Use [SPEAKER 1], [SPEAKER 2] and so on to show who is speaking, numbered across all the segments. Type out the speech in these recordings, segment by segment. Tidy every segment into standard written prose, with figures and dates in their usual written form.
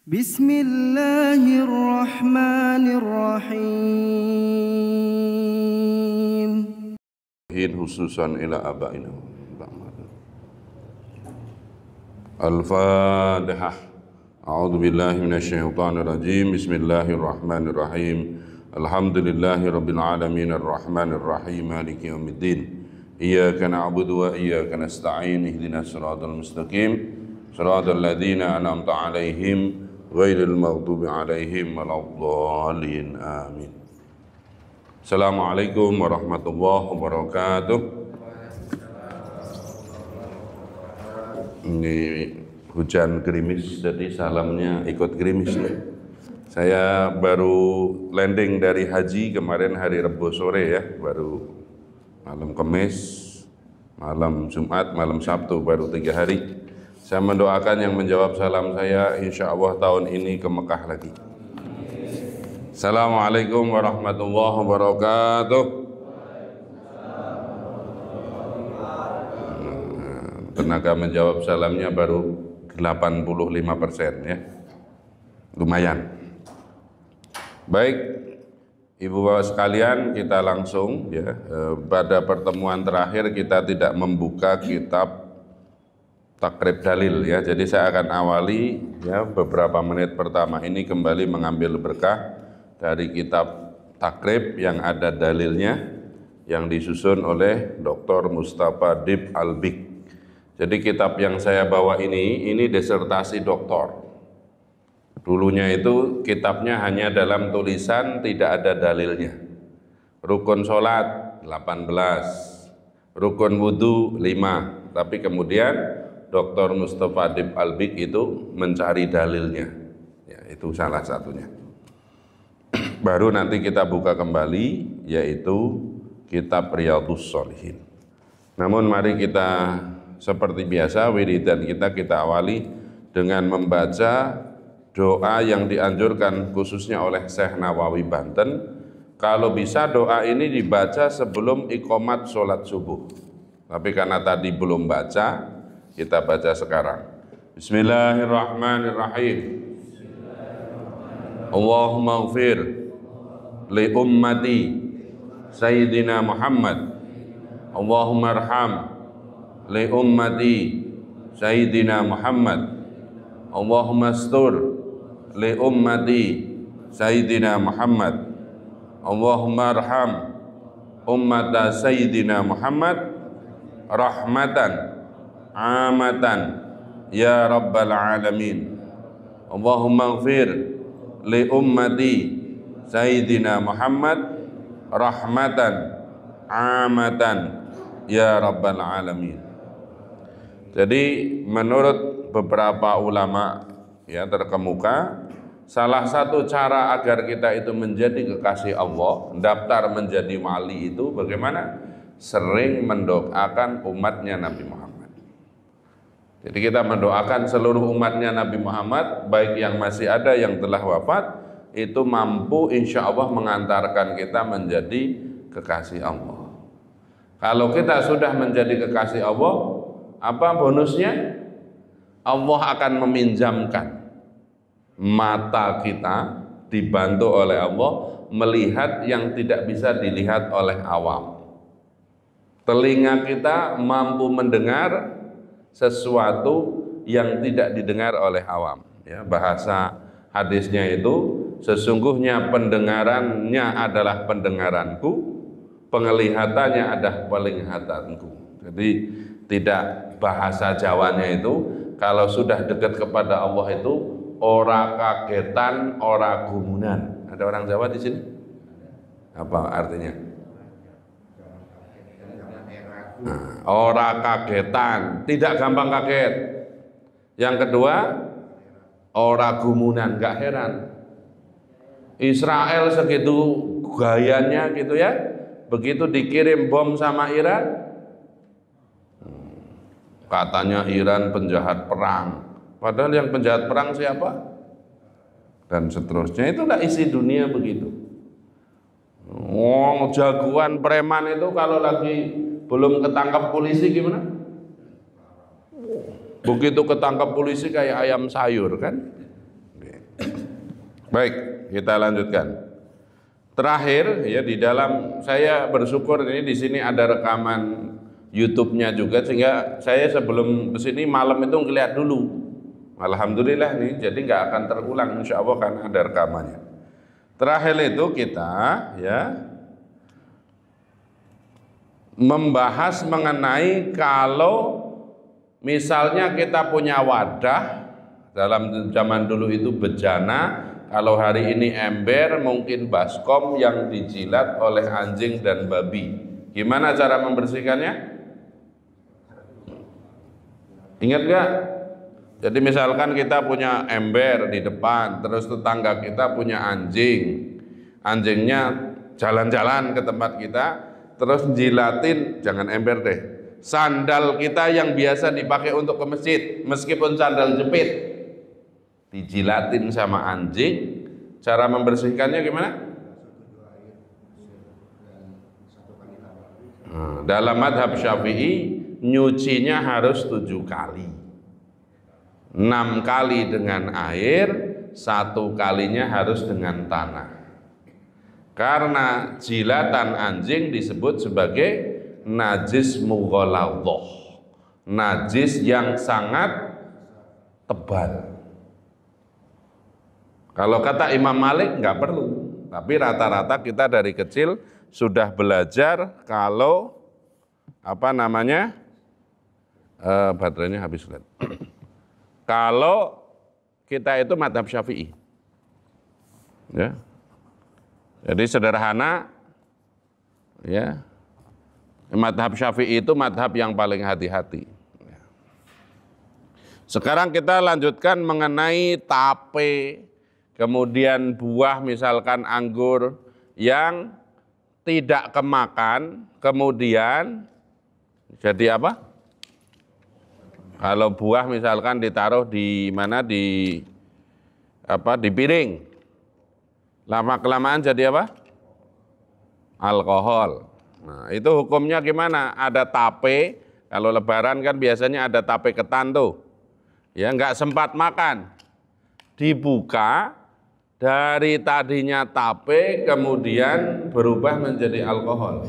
[SPEAKER 1] Bismillahirrahmanirrahim.
[SPEAKER 2] Khususan ila abaina. Al-Fatihah. A'udzu billahi minasyaitonir rajim. Bismillahirrahmanirrahim. Alhamdulillahirabbil alamin arrahmanir rahim maliki yaumiddin. Iyyaka na'budu wa iyyaka nasta'in. Ihdinas siratal mustaqim. Siratal ladzina an'amta 'alaihim ghairil maghdubi 'alaihim waladdallin. Amin. Assalamualaikum warahmatullahi wabarakatuh. Ini hujan gerimis, jadi salamnya ikut gerimis nih. Saya baru landing dari haji kemarin hari Rebo sore ya, baru malam Kamis, malam Jumat, malam Sabtu, baru 3 hari. Saya mendoakan yang menjawab salam saya insya Allah tahun ini ke Mekah lagi. Assalamualaikum warahmatullahi wabarakatuh. Tenaga menjawab salamnya baru 85% ya. Lumayan. Baik, Ibu Bapak sekalian, kita langsung ya. Pada pertemuan terakhir kita tidak membuka kitab Takrib Dalil ya. Jadi saya akan awali ya beberapa menit pertama ini kembali mengambil berkah dari kitab Takrib yang ada dalilnya yang disusun oleh Dr. Mustafa Dib Albik. Jadi kitab yang saya bawa ini disertasi doktor. Dulunya itu kitabnya hanya dalam tulisan, tidak ada dalilnya. Rukun sholat 18, rukun wudhu 5. Tapi kemudian Dr. Mustafa Dib Albik itu mencari dalilnya. Ya, itu salah satunya. Baru nanti kita buka kembali, yaitu kitab Riyadhus Shalihin. Namun mari kita seperti biasa, wiridan kita awali dengan membaca doa yang dianjurkan khususnya oleh Syekh Nawawi Banten. Kalau bisa doa ini dibaca sebelum iqamat sholat subuh. Tapi karena tadi belum baca, kita baca sekarang. Bismillahirrahmanirrahim. Allahumma ighfir li ummati Sayyidina Muhammad. Allahumma arham li ummati Sayyidina Muhammad. Allahumma astur li ummati Sayyidina Muhammad. Allahumma arham ummata Sayyidina Muhammad rahmatan amatan ya rabbal alamin. Allahumma ighfir li ummati Sayyidina Muhammad rahmatan amatan ya rabbal alamin. Jadi menurut beberapa ulama ya terkemuka, salah satu cara agar kita itu menjadi kekasih Allah, daftar menjadi wali itu bagaimana? Sering mendoakan umatnya Nabi Muhammad. Jadi kita mendoakan seluruh umatnya Nabi Muhammad, baik yang masih ada yang telah wafat, itu mampu insya Allah mengantarkan kita menjadi kekasih Allah. Kalau kita sudah menjadi kekasih Allah, apa bonusnya? Allah akan meminjamkan mata kita, dibantu oleh Allah, melihat yang tidak bisa dilihat oleh awam. Telinga kita mampu mendengar sesuatu yang tidak didengar oleh awam. Ya, bahasa hadisnya itu, sesungguhnya pendengarannya adalah pendengaranku, penglihatannya adalah penglihatanku. Jadi tidak bahasa Jawanya itu, kalau sudah dekat kepada Allah itu ora kagetan, ora gumunan. Ada orang Jawa di sini? Apa artinya? Nah, ora kagetan, tidak gampang kaget. Yang kedua, ora gumunan, enggak heran. Israel segitu gayanya gitu ya, begitu dikirim bom sama Iran, katanya Iran penjahat perang. Padahal yang penjahat perang siapa? Dan seterusnya. Itulah isi dunia begitu. Jagoan preman itu kalau lagi belum ketangkap polisi gimana? Begitu ketangkap polisi kayak ayam sayur kan? Baik, kita lanjutkan. Terakhir ya, di dalam saya bersyukur ini di sini ada rekaman YouTube-nya juga, sehingga saya sebelum ke sini malam itu ngeliat dulu. Alhamdulillah nih, jadi nggak akan terulang insya Allah karena ada rekamannya. Terakhir itu kita ya membahas mengenai kalau misalnya kita punya wadah, dalam zaman dulu itu bejana, kalau hari ini ember, mungkin baskom yang dijilat oleh anjing dan babi. Gimana cara membersihkannya? Ingat gak? Jadi misalkan kita punya ember di depan, terus tetangga kita punya anjing. Anjingnya jalan-jalan ke tempat kita, terus jilatin, jangan ember deh, sandal kita yang biasa dipakai untuk ke masjid, meskipun sandal jepit, dijilatin sama anjing. Cara membersihkannya gimana? Dalam madhab Syafi'i nyucinya harus 7 kali, 6 kali dengan air, 1 kalinya harus dengan tanah. Karena jilatan anjing disebut sebagai najis mughalladhah, najis yang sangat tebal. Kalau kata Imam Malik nggak perlu, tapi rata-rata kita dari kecil sudah belajar kalau baterainya habis. Kalau kita itu madhab Syafi'i, ya, jadi sederhana, ya, madhab Syafi'i itu madhab yang paling hati-hati. Sekarang kita lanjutkan mengenai tape. Kemudian buah misalkan anggur yang tidak kemakan, kemudian jadi apa? Kalau buah misalkan ditaruh di mana, di piring, lama kelamaan jadi apa? Alkohol. Nah, itu hukumnya gimana? Ada tape, kalau lebaran kan biasanya ada tape ketan tuh, ya nggak sempat makan, dibuka. Dari tadinya tape kemudian berubah menjadi alkohol.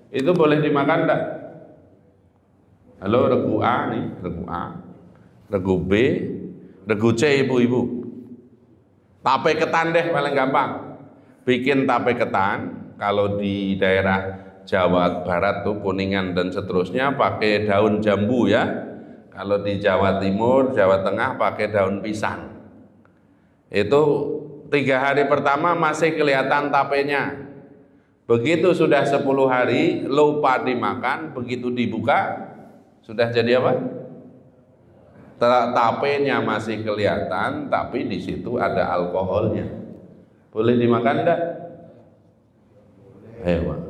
[SPEAKER 2] Itu boleh dimakan enggak? Halo, regu A nih, regu A, regu B, regu C ibu-ibu. Tape ketan deh paling gampang. Bikin tape ketan, kalau di daerah Jawa Barat tuh Kuningan dan seterusnya pakai daun jambu ya. Kalau di Jawa Timur, Jawa Tengah pakai daun pisang. Itu 3 hari pertama masih kelihatan tapenya. Begitu sudah 10 hari lupa dimakan, begitu dibuka sudah jadi apa? Tapenya masih kelihatan, tapi di situ ada alkoholnya. Boleh dimakan enggak? Hewan.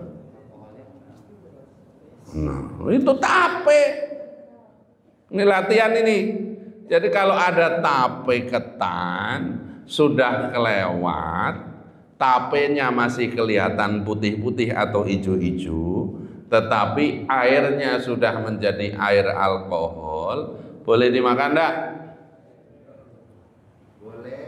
[SPEAKER 2] Nah, itu tape. Ini latihan ini. Jadi kalau ada tape ketan sudah kelewat, tapenya masih kelihatan putih-putih atau hijau-hijau, tetapi airnya sudah menjadi air alkohol, boleh dimakan enggak? Boleh.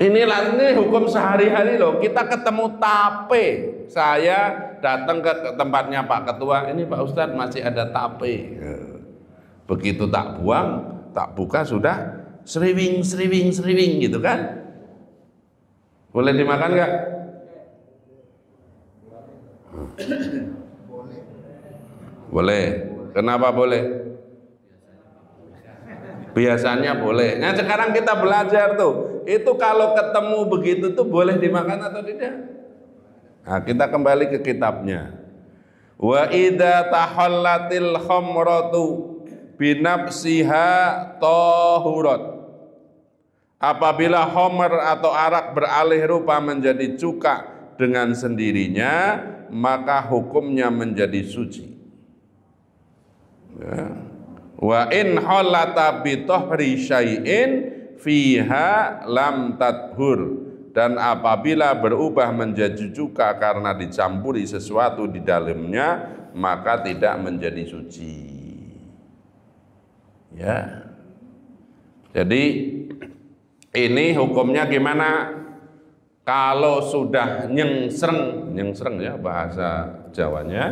[SPEAKER 2] Ini hukum sehari-hari loh. Kita ketemu tape, saya datang ke tempatnya Pak Ketua, ini Pak Ustadz masih ada tape. Begitu tak buang, tak buka sudah seriwing gitu kan? Boleh dimakan nggak? Boleh. Kenapa boleh? Biasanya boleh. Nah sekarang kita belajar tuh, itu kalau ketemu begitu tuh boleh dimakan atau tidak? Nah kita kembali ke kitabnya. Wa idza tahallatil khamratu binafsiha tahurat. Apabila homer atau arak beralih rupa menjadi cuka dengan sendirinya, maka hukumnya menjadi suci. Ya. Wa in halata bi tahri syai'in fiha lam tathur. Dan apabila berubah menjadi cuka karena dicampuri sesuatu di dalamnya, maka tidak menjadi suci. Ya. Jadi Ini hukumnya gimana? Kalau sudah nyengsreng ya bahasa Jawanya,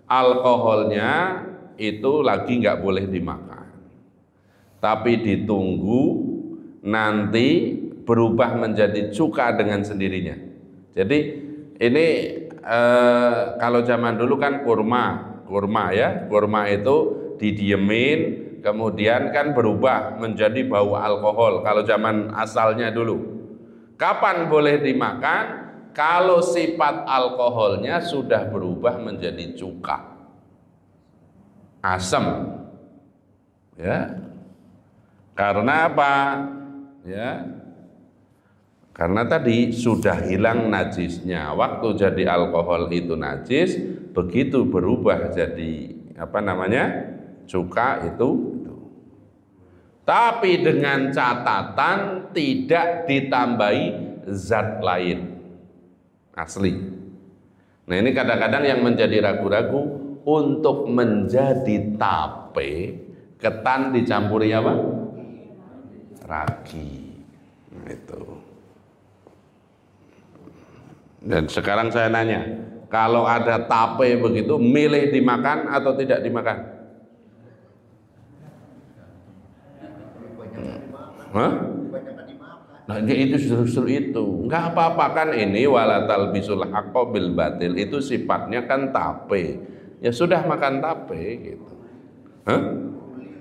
[SPEAKER 2] alkoholnya itu lagi nggak boleh dimakan. Tapi ditunggu nanti berubah menjadi cuka dengan sendirinya. Jadi ini kalau zaman dulu kan kurma ya, kurma itu didiemin, kemudian kan berubah menjadi bau alkohol. Kalau zaman asalnya dulu. Kapan boleh dimakan? Kalau sifat alkoholnya sudah berubah menjadi cuka, asam, ya. Karena apa? Ya, karena tadi sudah hilang najisnya. Waktu jadi alkohol itu najis, begitu berubah jadi apa namanya? Cuka itu. Tapi dengan catatan tidak ditambahi zat lain asli. Nah ini kadang-kadang yang menjadi ragu-ragu untuk menjadi tape, ketan dicampuri apa? Ragi. Nah, itu. Dan sekarang saya nanya, kalau ada tape begitu, milih dimakan atau tidak dimakan? Hah? Nah itu justru itu, nggak apa-apa kan ini walatal bisul haqqo bil batil, itu sifatnya kan tape, ya sudah makan tape gitu. Hah?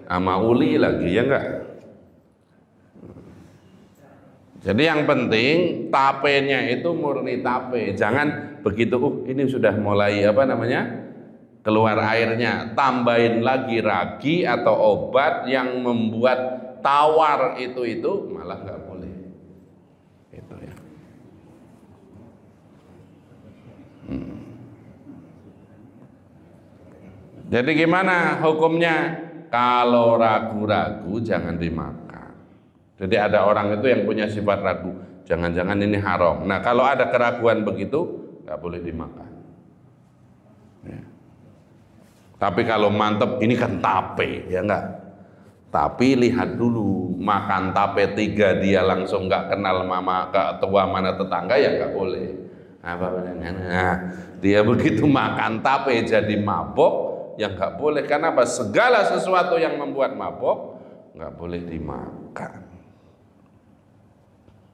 [SPEAKER 2] Sama uli lagi ya enggak? Jadi yang penting tapenya itu murni tape, jangan begitu ini sudah mulai apa namanya keluar airnya, tambahin lagi ragi atau obat yang membuat tawar itu malah nggak boleh. Itu ya. Jadi gimana hukumnya? Kalau ragu-ragu jangan dimakan. Jadi ada orang itu yang punya sifat ragu, jangan-jangan ini haram. Nah kalau ada keraguan begitu nggak boleh dimakan. Ya. Tapi kalau mantep ini kan tape, ya enggak? Tapi lihat dulu, makan tape 3 dia langsung nggak kenal mama ketua mana tetangga ya nggak boleh. Nah, dia begitu makan tape jadi mabok, ya nggak boleh. Karena apa? Segala sesuatu yang membuat mabok nggak boleh dimakan.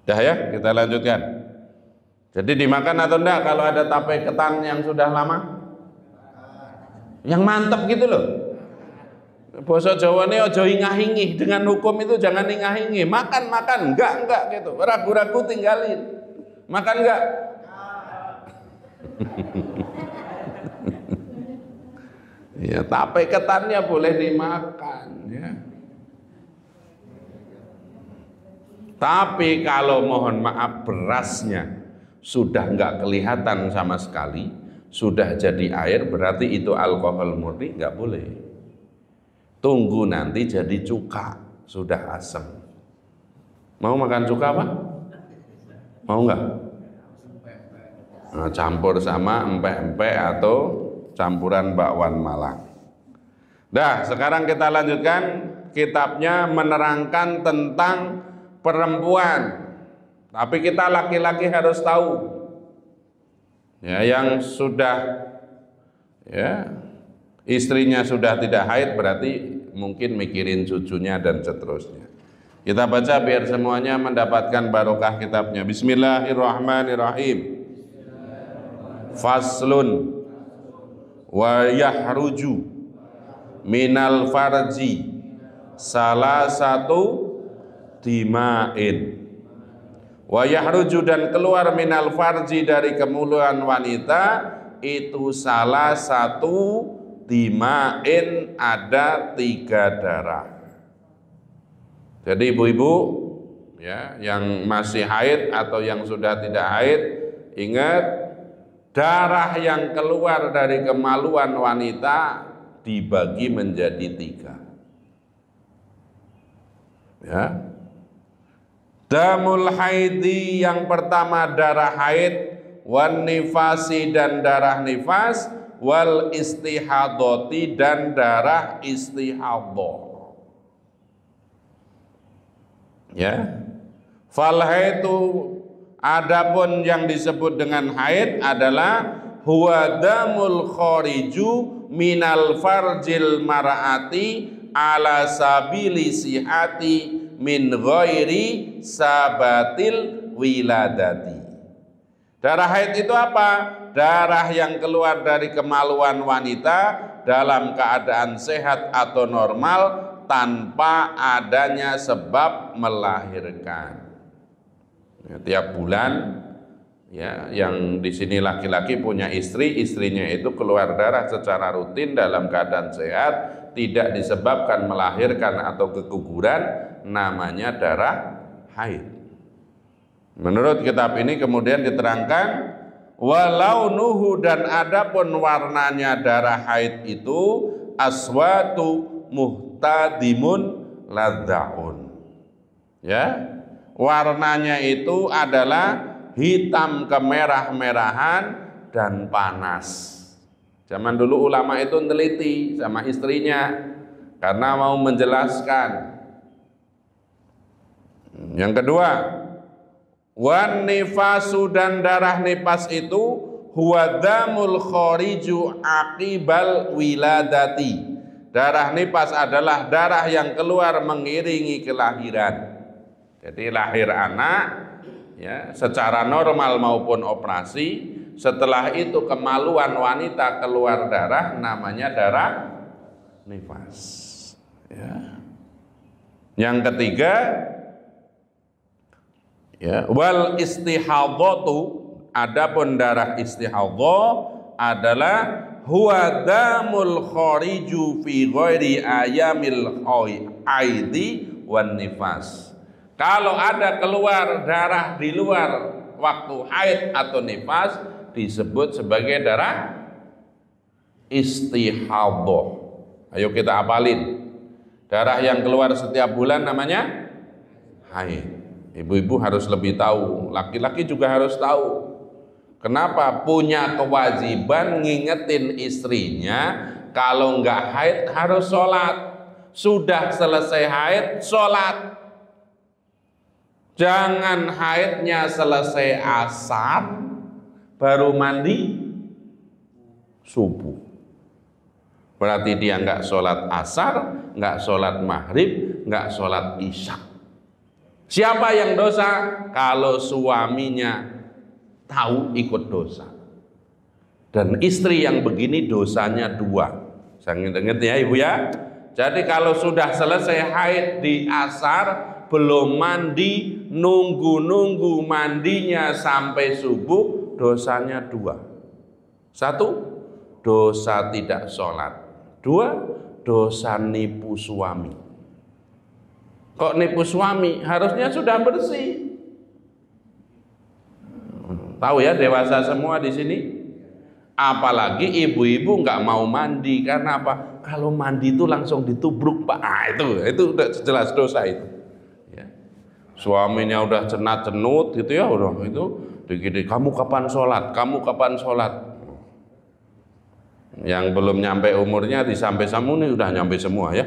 [SPEAKER 2] Dah ya, kita lanjutkan. Jadi dimakan atau enggak kalau ada tape ketan yang sudah lama? Yang mantep gitu loh. Basa Jawa ini ojo ingah-ingih, dengan hukum itu jangan ingah-ingih. Makan enggak gitu. Ragu-ragu tinggalin. Makan enggak? Ya, tape ketannya boleh dimakan ya. Tapi kalau mohon maaf berasnya sudah enggak kelihatan sama sekali, sudah jadi air, berarti itu alkohol murni, enggak boleh. Tunggu nanti jadi cuka, sudah asam. Mau makan cuka apa? Mau enggak? Nah, campur sama empek-empek atau campuran bakwan Malang. Dah, sekarang kita lanjutkan. Kitabnya menerangkan tentang perempuan. Tapi kita laki-laki harus tahu. Ya, yang sudah ya istrinya sudah tidak haid berarti mungkin mikirin cucunya dan seterusnya. Kita baca biar semuanya mendapatkan barokah kitabnya. Bismillahirrahmanirrahim. Faslun wa yahruju minal farji salah satu dima'in. Wa yahruju dan keluar minal farji dari kemuliaan wanita itu salah satu dima'in, ada 3 darah. Jadi ibu-ibu ya yang masih haid atau yang sudah tidak haid, ingat darah yang keluar dari kemaluan wanita dibagi menjadi 3. Ya. Damul haidi yang pertama darah haid, wan nifasi dan darah nifas, wal istihadoti dan darah istihadah. Ya. Fal haidu, adapun yang disebut dengan haid adalah huwa damul khariju minal farjil mar'ati ala sabili sihati min ghairi sabatil wiladati. Darah haid itu apa? Darah yang keluar dari kemaluan wanita dalam keadaan sehat atau normal tanpa adanya sebab melahirkan. Ya, tiap bulan ya, yang di sini laki-laki punya istri, istrinya itu keluar darah secara rutin dalam keadaan sehat, tidak disebabkan melahirkan atau keguguran, namanya darah haid. Menurut kitab ini kemudian diterangkan, walau nuhu, dan adapun warnanya darah haid itu aswatu muhtadimun ladzaun. Ya, warnanya itu adalah hitam kemerah-merahan dan panas. Zaman dulu ulama itu neliti sama istrinya karena mau menjelaskan. Yang kedua, wan nifasu, dan darah nifas itu huwa damul khariju aqibal wiladati. Darah nifas adalah darah yang keluar mengiringi kelahiran. Jadi lahir anak ya, secara normal maupun operasi, setelah itu kemaluan wanita keluar darah, namanya darah nifas. Ya. Yang ketiga, ya, wal istihadhatu, adapun darah istihadhah adalah huwa damul khariju fi ghairi ayamil haidi wan nifas. Kalau ada keluar darah di luar waktu haid atau nifas, disebut sebagai darah istihadhah. Ayo kita hafalin. Darah yang keluar setiap bulan namanya haid. Ibu-ibu harus lebih tahu, laki-laki juga harus tahu. Kenapa? Punya kewajiban ngingetin istrinya, kalau enggak haid harus sholat. Sudah selesai haid, sholat. Jangan haidnya selesai asar baru mandi subuh. Berarti dia enggak sholat asar, enggak sholat maghrib, enggak sholat isya. Siapa yang dosa? Kalau suaminya tahu ikut dosa. Dan istri yang begini dosanya dua. Saya ingat ya ibu ya. Jadi kalau sudah selesai haid di asar, belum mandi, nunggu mandinya sampai subuh, dosanya dua. Satu, dosa tidak sholat. Dua, dosa nipu suami. Kok nipu suami? Harusnya sudah bersih. Tahu ya, dewasa semua di sini. Apalagi ibu-ibu nggak mau mandi, karena apa? Kalau mandi itu langsung ditubruk Pak. Itu udah jelas dosa itu. Ya. Suaminya udah cenat-cenut gitu ya, udah itu dikit, kamu kapan sholat? Kamu kapan sholat? Yang belum nyampe umurnya disampai samu nih udah nyampe semua ya.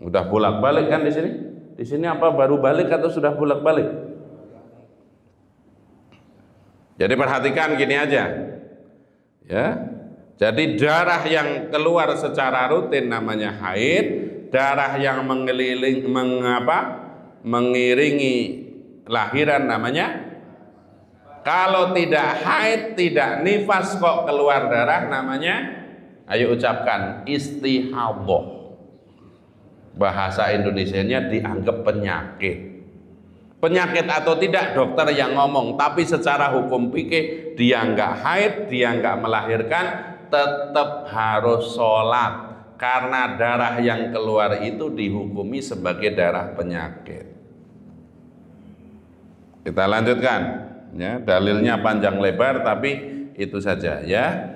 [SPEAKER 2] Udah bolak-balik kan di sini? Di sini apa baru balik atau sudah bolak-balik? Jadi perhatikan gini aja. Ya. Jadi darah yang keluar secara rutin namanya haid, darah yang mengiringi lahiran namanya, kalau tidak haid, tidak nifas kok keluar darah, namanya, ayo ucapkan, istihadhah. Bahasa Indonesianya dianggap penyakit. Penyakit atau tidak dokter yang ngomong, tapi secara hukum fikih dia nggak haid, dia nggak melahirkan, tetap harus sholat karena darah yang keluar itu dihukumi sebagai darah penyakit. Kita lanjutkan ya, dalilnya panjang lebar tapi itu saja ya.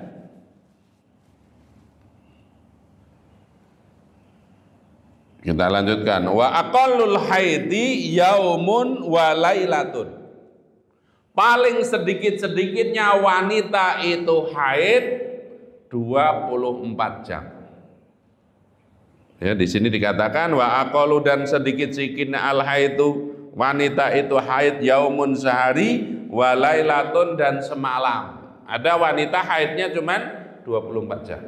[SPEAKER 2] Kita lanjutkan, wa aqallul haidi yaumun wa lailatun. Paling sedikit-sedikitnya wanita itu haid 24 jam. Ya, di sini dikatakan wa aqallu, dan sedikit-sedikitnya al haidu wanita itu haid yaumun sehari, walailatun dan semalam. Ada wanita haidnya cuman 24 jam.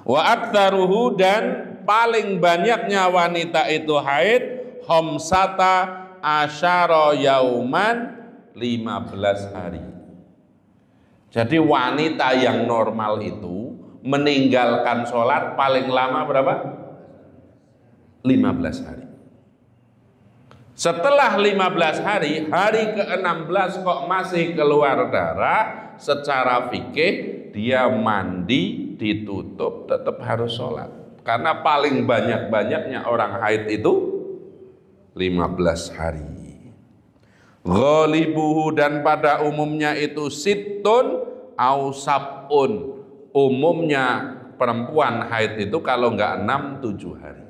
[SPEAKER 2] Wa aktsaruhu dan paling banyaknya wanita itu haid khamsata asyara yauman 15 hari. Jadi wanita yang normal itu meninggalkan sholat paling lama berapa? 15 hari. Setelah 15 hari, hari ke-16 kok masih keluar darah, secara fikih dia mandi, ditutup, tetap harus sholat. Karena paling banyak-banyaknya orang haid itu 15 hari. Ghalibuhu dan pada umumnya itu sittun au sab'un. Umumnya perempuan haid itu kalau enggak 6-7 hari.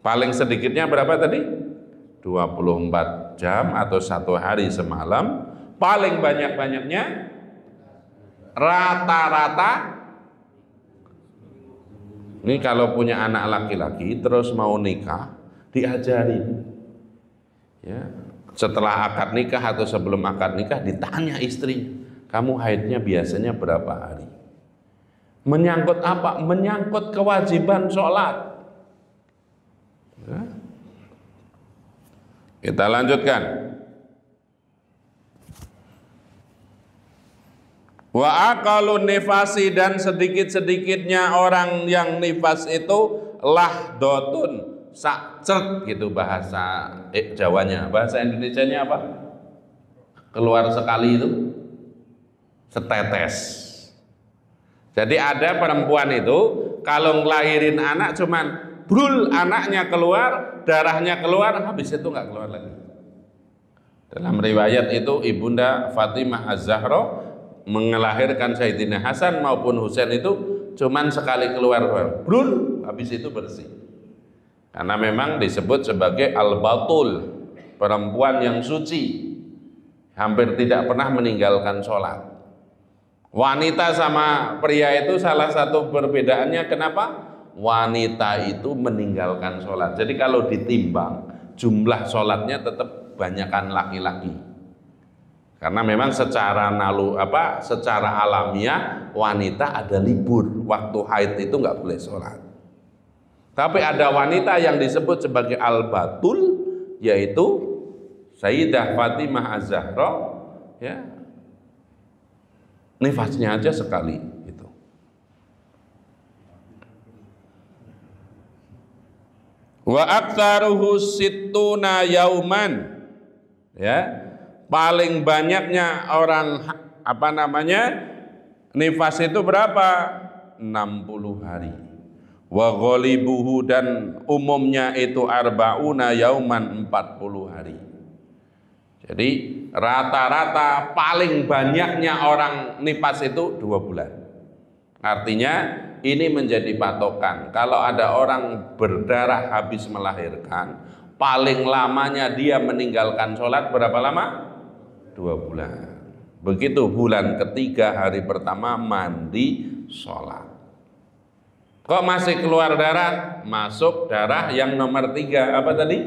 [SPEAKER 2] Paling sedikitnya berapa tadi? 24 jam atau 1 hari semalam. Paling banyak-banyaknya rata-rata, ini kalau punya anak laki-laki terus mau nikah, diajarin ya, setelah akad nikah atau sebelum akad nikah ditanya istri, kamu haidnya biasanya berapa hari? Menyangkut apa? Menyangkut kewajiban sholat ya. Kita lanjutkan. Wa aqalun nifasi dan sedikit-sedikitnya orang yang nifas itu lahdotun, sakcert gitu bahasa Jawanya. Bahasa Indonesianya apa? Keluar sekali itu setetes. Jadi ada perempuan itu kalau ngelahirin anak cuman brul, anaknya keluar, darahnya keluar, habis itu nggak keluar lagi. Dalam riwayat itu Ibunda Fatimah Az-Zahra mengelahirkan Sayyidina Hasan maupun Husain itu cuman sekali keluar, brul, habis itu bersih. Karena memang disebut sebagai al-batul, perempuan yang suci, hampir tidak pernah meninggalkan sholat. Wanita sama pria itu salah satu perbedaannya kenapa? Wanita itu meninggalkan sholat. Jadi kalau ditimbang jumlah sholatnya tetap banyakan laki-laki. Karena memang secara secara alamiah wanita ada libur, waktu haid itu nggak boleh sholat. Tapi ada wanita yang disebut sebagai al-batul, yaitu Sayyidah Fatimah Az-Zahra, ya, nifasnya aja sekali itu. Wa aktsaruhu sittuna yauman, ya, paling banyaknya orang nifas itu berapa? 60 hari. Wa ghalibuhu dan umumnya itu arba'una yauman, 40 hari. Jadi rata-rata paling banyaknya orang nifas itu 2 bulan. Artinya ini menjadi patokan. Kalau ada orang berdarah habis melahirkan, paling lamanya dia meninggalkan sholat berapa lama? 2 bulan. Begitu bulan ketiga hari pertama mandi sholat. Kok masih keluar darah? Masuk darah yang nomor 3 apa tadi?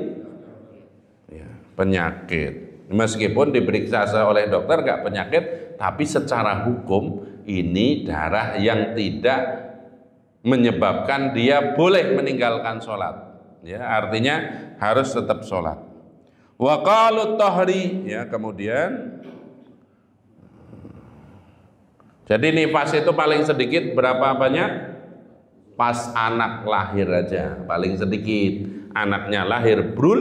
[SPEAKER 2] Ya, penyakit. Meskipun diperiksa oleh dokter nggak penyakit, tapi secara hukum ini darah yang tidak menyebabkan dia boleh meninggalkan sholat. Ya, artinya harus tetap sholat. Wa qalut tahri, ya, kemudian jadi nifas itu paling sedikit berapa banyak? Pas anak lahir aja, paling sedikit. Anaknya lahir brul,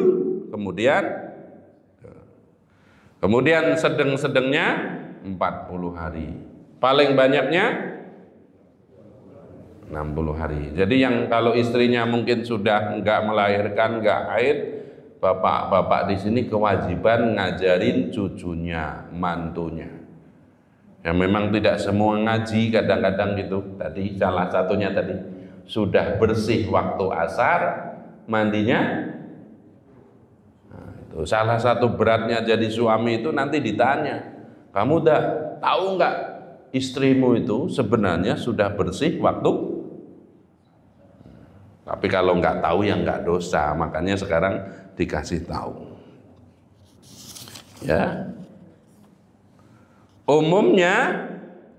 [SPEAKER 2] kemudian sedang-sedangnya 40 hari. Paling banyaknya 60 hari. Jadi yang kalau istrinya mungkin sudah enggak melahirkan, enggak haid, bapak-bapak di sini kewajiban ngajarin cucunya, mantunya. Ya memang tidak semua ngaji, kadang-kadang gitu. Tadi salah satunya tadi sudah bersih waktu asar, mandinya. Nah, itu salah satu beratnya jadi suami itu nanti ditanya, kamu udah tahu nggak istrimu itu sebenarnya sudah bersih waktu? Tapi kalau nggak tahu ya nggak dosa, makanya sekarang dikasih tahu. Ya. Umumnya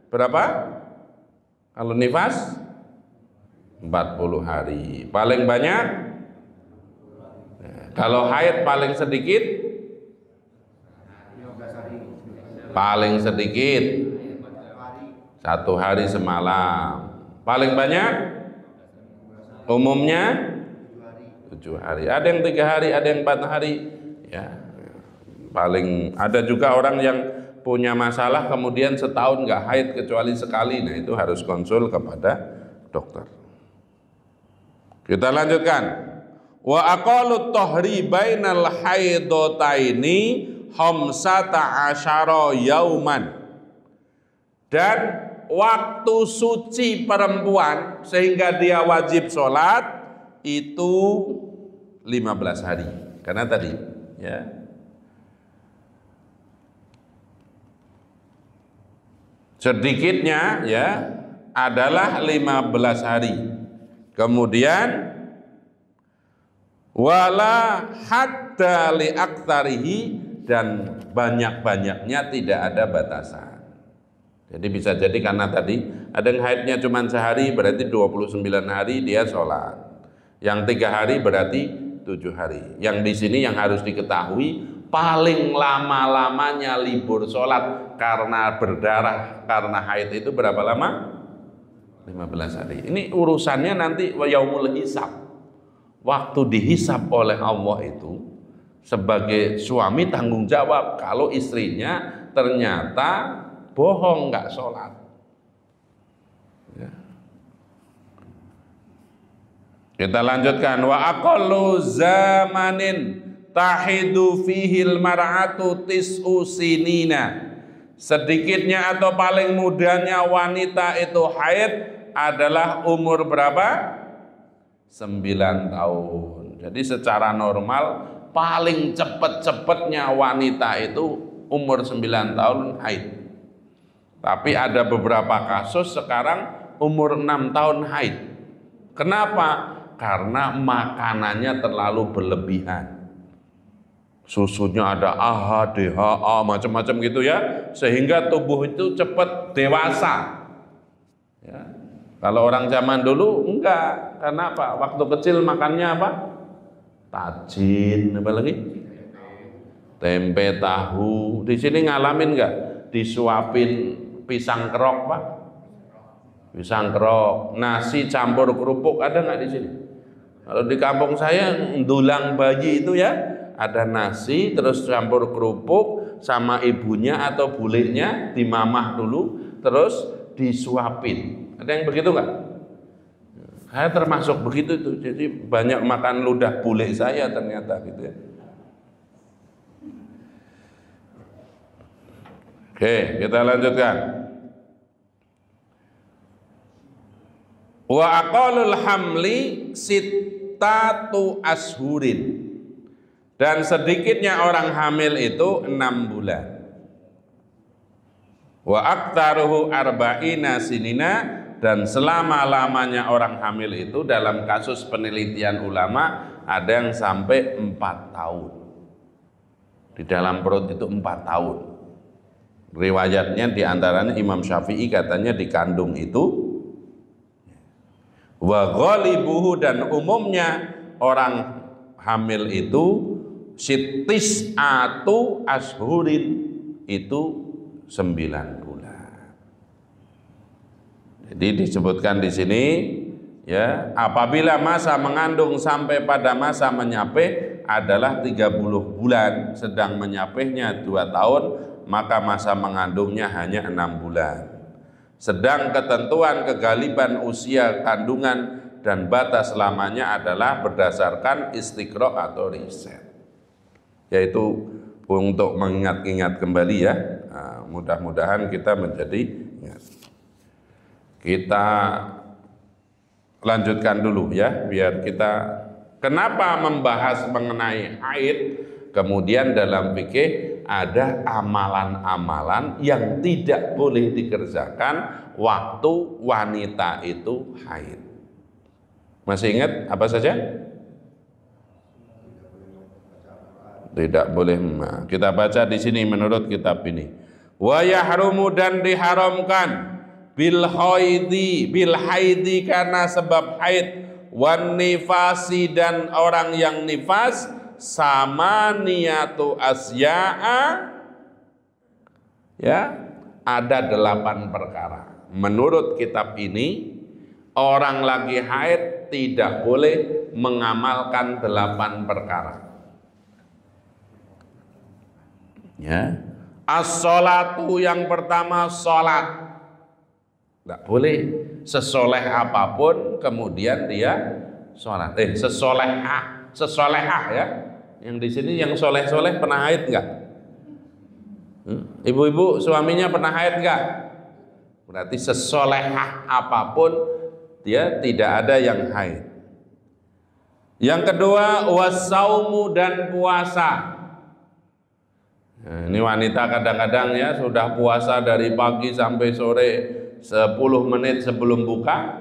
[SPEAKER 2] berapa? Kalau nifas 40 hari. Paling banyak? Kalau haid paling sedikit? Paling sedikit 1 hari semalam. Paling banyak? Umumnya 7 hari. Ada yang 3 hari, ada yang 4 hari. Ya. Paling ada juga orang yang punya masalah kemudian setahun nggak haid kecuali sekali. Nah itu harus konsul kepada dokter. Kita lanjutkan. Wa aqallut tahri bainal haidataini khamsata asyara yauman. Dan waktu suci perempuan sehingga dia wajib sholat itu 15 hari. Karena tadi ya sedikitnya ya adalah 15 hari. Kemudian wala hadda li aktsarihi, dan banyak-banyaknya tidak ada batasan. Jadi bisa jadi karena tadi ada yang haidnya cuma sehari berarti 29 hari dia sholat. Yang 3 hari berarti 7 hari. Yang di sini yang harus diketahui paling lama-lamanya libur sholat karena berdarah, karena haid itu berapa lama? 15 hari. Ini urusannya nanti yaumul hisab. Waktu dihisab oleh Allah itu sebagai suami tanggung jawab kalau istrinya ternyata bohong nggak sholat. Ya. Kita lanjutkan. Wa aqallu zamanin tahidu fihil mar'atu tis'u sinina. Sedikitnya atau paling mudanya wanita itu haid adalah umur berapa? 9 tahun. Jadi secara normal paling cepet-cepetnya wanita itu umur 9 tahun haid. Tapi ada beberapa kasus sekarang umur 6 tahun haid. Kenapa? Karena makanannya terlalu berlebihan. Susunya ada AHA, DHA, macam-macam gitu ya, sehingga tubuh itu cepat dewasa. Ya. Kalau orang zaman dulu enggak, karena apa? Waktu kecil makannya apa? Tajin, apa lagi? Tempe, tahu. Di sini ngalamin enggak? Disuapin pisang kerok, Pak? Pisang kerok, nasi campur kerupuk, ada enggak di sini? Kalau di kampung saya, dulang bayi itu ya, ada nasi terus campur kerupuk sama ibunya atau bulenya dimamah dulu terus disuapin. Ada yang begitu nggak? Saya termasuk begitu tuh. Jadi banyak makan ludah bule saya ternyata gitu ya. Oke, kita lanjutkan. Wa aqallul hamli sittatu ashurin. Dan sedikitnya orang hamil itu 6 bulan. Wa aktaruhu arba'ina sinina, dan selama-lamanya orang hamil itu dalam kasus penelitian ulama ada yang sampai 4 tahun. Di dalam perut itu 4 tahun. Riwayatnya diantaranya Imam Syafi'i katanya dikandung itu. Wa ghalibuhu, dan umumnya orang hamil itu sitis'atu ashurin, itu 9 bulan. Jadi disebutkan di sini ya, apabila masa mengandung sampai pada masa menyapih adalah 30 bulan, sedang menyapihnya 2 tahun, maka masa mengandungnya hanya 6 bulan. Sedang ketentuan kegaliban usia kandungan dan batas lamanya adalah berdasarkan istiqra' atau riset. Yaitu untuk mengingat-ingat kembali ya, nah, mudah-mudahan kita menjadi ingat. Kita lanjutkan dulu ya, biar kita kenapa membahas mengenai haid, kemudian dalam fikih ada amalan-amalan yang tidak boleh dikerjakan waktu wanita itu haid. Masih ingat apa saja? Tidak boleh. Kita baca di sini menurut kitab ini. Wa yahrumu, dan diharamkan bil haidi karena sebab haid, wan nifasi, dan orang yang nifas, sama niyatu asya'a, ya, ada 8 perkara. Menurut kitab ini, orang lagi haid tidak boleh mengamalkan 8 perkara. Ya, as-sholatu, yang pertama sholat. Tidak boleh sesoleh apapun kemudian dia sholat. Sesolehah ya. Yang di sini yang soleh-soleh pernah haid enggak? Ibu-ibu suaminya pernah haid enggak? Berarti sesolehah apapun dia tidak ada yang haid. Yang kedua, wasaumu, dan puasa. Nah, ini wanita kadang-kadang ya sudah puasa dari pagi sampai sore, 10 menit sebelum buka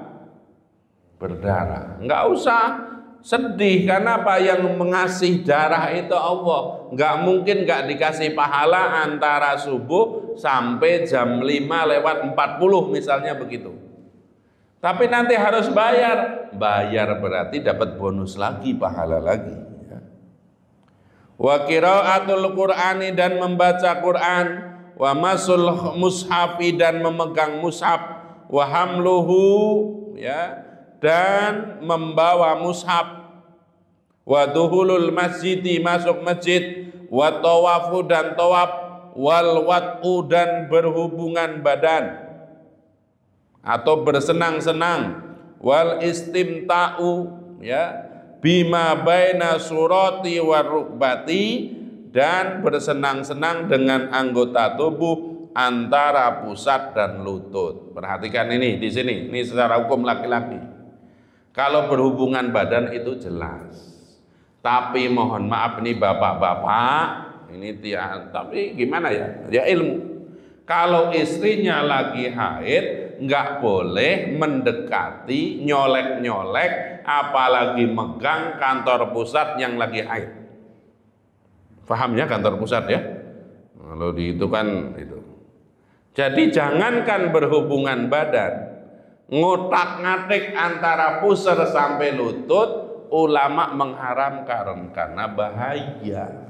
[SPEAKER 2] berdarah. Enggak usah sedih, karena apa? Yang mengasih darah itu Allah. Enggak mungkin enggak dikasih pahala antara subuh sampai jam 5:40 misalnya begitu. Tapi nanti harus bayar. Bayar berarti dapat bonus lagi, pahala lagi. Wa qiraatul Qur'ani, dan membaca Quran, wa masul mushafi, dan memegang mushaf, wa hamluhu, ya, dan membawa mushaf, wa duhulul masjidi, masuk masjid, wa tawafu, dan tawaf, wal wat'u, dan berhubungan badan atau bersenang-senang, wal istimta'u, ya, bima baina surati war rukbati, dan bersenang-senang dengan anggota tubuh antara pusat dan lutut. Perhatikan ini di sini, ini secara hukum laki-laki. Kalau berhubungan badan itu jelas. Tapi mohon maaf nih bapak-bapak, ini tapi gimana ya? Ya ilmu. Kalau istrinya lagi haid, nggak boleh mendekati, nyolek-nyolek, apalagi megang kantor pusat yang lagi haid. Paham ya kantor pusat ya? Kalau di itu kan itu. Jadi jangankan berhubungan badan, ngotak-ngatik antara pusar sampai lutut, ulama mengharamkan karena bahaya.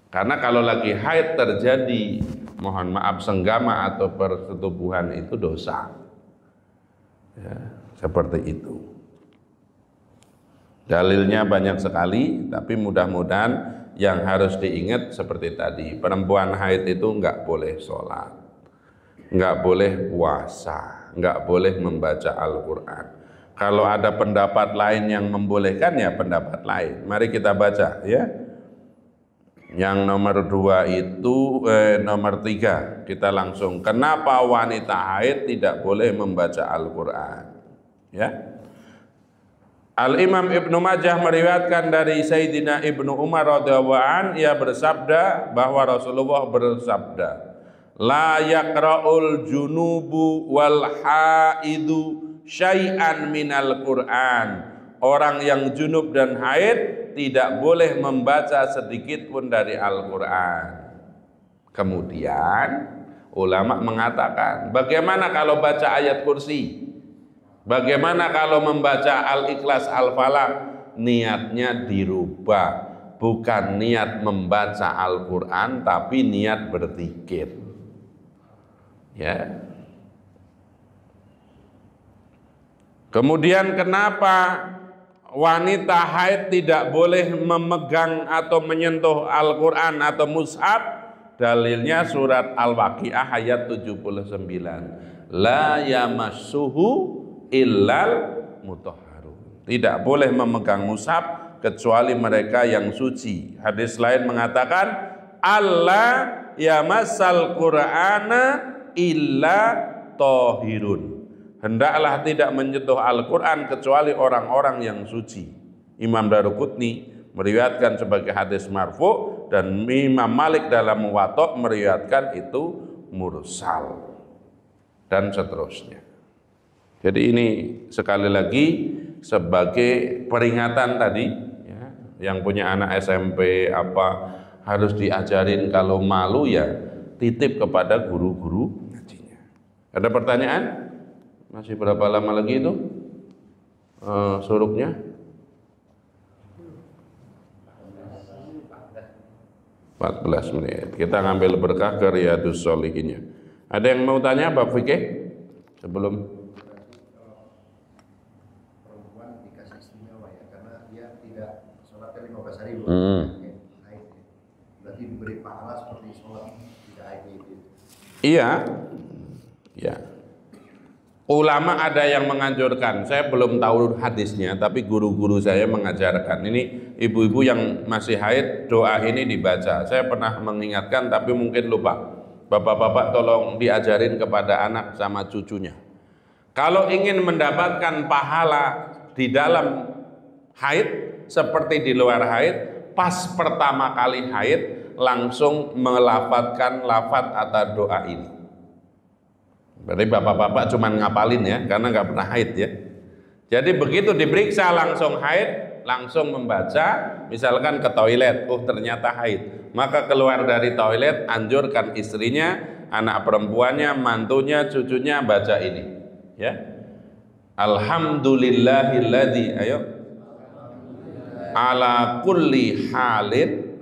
[SPEAKER 2] Karena kalau lagi haid terjadi, mohon maaf, senggama atau persetubuhan itu dosa. Ya, seperti itu. Dalilnya banyak sekali, tapi mudah-mudahan yang harus diingat seperti tadi, perempuan haid itu nggak boleh sholat, nggak boleh puasa, nggak boleh membaca Al-Quran. Kalau ada pendapat lain yang membolehkan, ya pendapat lain. Mari kita baca ya. Yang nomor 2 itu nomor 3 kita langsung, kenapa wanita haid tidak boleh membaca Al-Quran ya. Al-Imam Ibnu Majah meriwayatkan dari Sayyidina Ibnu Umar radhiyallahu an, ia bersabda bahwa Rasulullah bersabda, la yaqra'ul junubu wal haidu syai'an minal Qur'an. Orang yang junub dan haid tidak boleh membaca sedikit pun dari Al-Quran. Kemudian ulama mengatakan, bagaimana kalau baca ayat kursi? Bagaimana kalau membaca Al-Ikhlas, Al-Falaq? Niatnya dirubah, bukan niat membaca Al-Quran, tapi niat berzikir. Ya. Kemudian kenapa wanita haid tidak boleh memegang atau menyentuh Al-Quran atau mushaf? Dalilnya surat Al-Waqiah ayat 79. La yamassuhu illal mutahharun. Tidak boleh memegang mushaf kecuali mereka yang suci. Hadis lain mengatakan, Allah yamassal Qur'ana illa tahirun. Hendaklah tidak menyentuh Al-Quran kecuali orang-orang yang suci. Imam Daruqutni meriwayatkan sebagai hadis marfu, dan Imam Malik dalam Muwatta meriwayatkan itu mursal, dan seterusnya. Jadi ini sekali lagi sebagai peringatan tadi ya, yang punya anak SMP apa harus diajarin kalau malu ya titip kepada guru-guru ngajinya. Ada pertanyaan? Masih berapa lama lagi itu suruknya? 14 menit. Kita ngambil berkah ke Riyadhus Shalihinnya. Ada yang mau tanya Bab Fikih? Sebelum
[SPEAKER 3] perempuan dikasih istimewa ya, karena dia tidak sholatnya 15 hari haid. Berarti diberi pahala seperti sholat tidak haid itu.
[SPEAKER 2] Iya. Ya. Ulama ada yang menganjurkan, saya belum tahu hadisnya, tapi guru-guru saya mengajarkan. Ini ibu-ibu yang masih haid, doa ini dibaca. Saya pernah mengingatkan, tapi mungkin lupa. Bapak-bapak tolong diajarin kepada anak sama cucunya. Kalau ingin mendapatkan pahala di dalam haid, seperti di luar haid, pas pertama kali haid, langsung melafadzkan lafadz atau doa ini. Berarti bapak-bapak cuma ngapalin ya, karena nggak pernah haid ya. Jadi begitu diperiksa langsung haid, langsung membaca, misalkan ke toilet, oh ternyata haid. Maka keluar dari toilet, anjurkan istrinya, anak perempuannya, mantunya, cucunya baca ini. Ya, Alhamdulillahilladzi, ayo, ala kulli halin,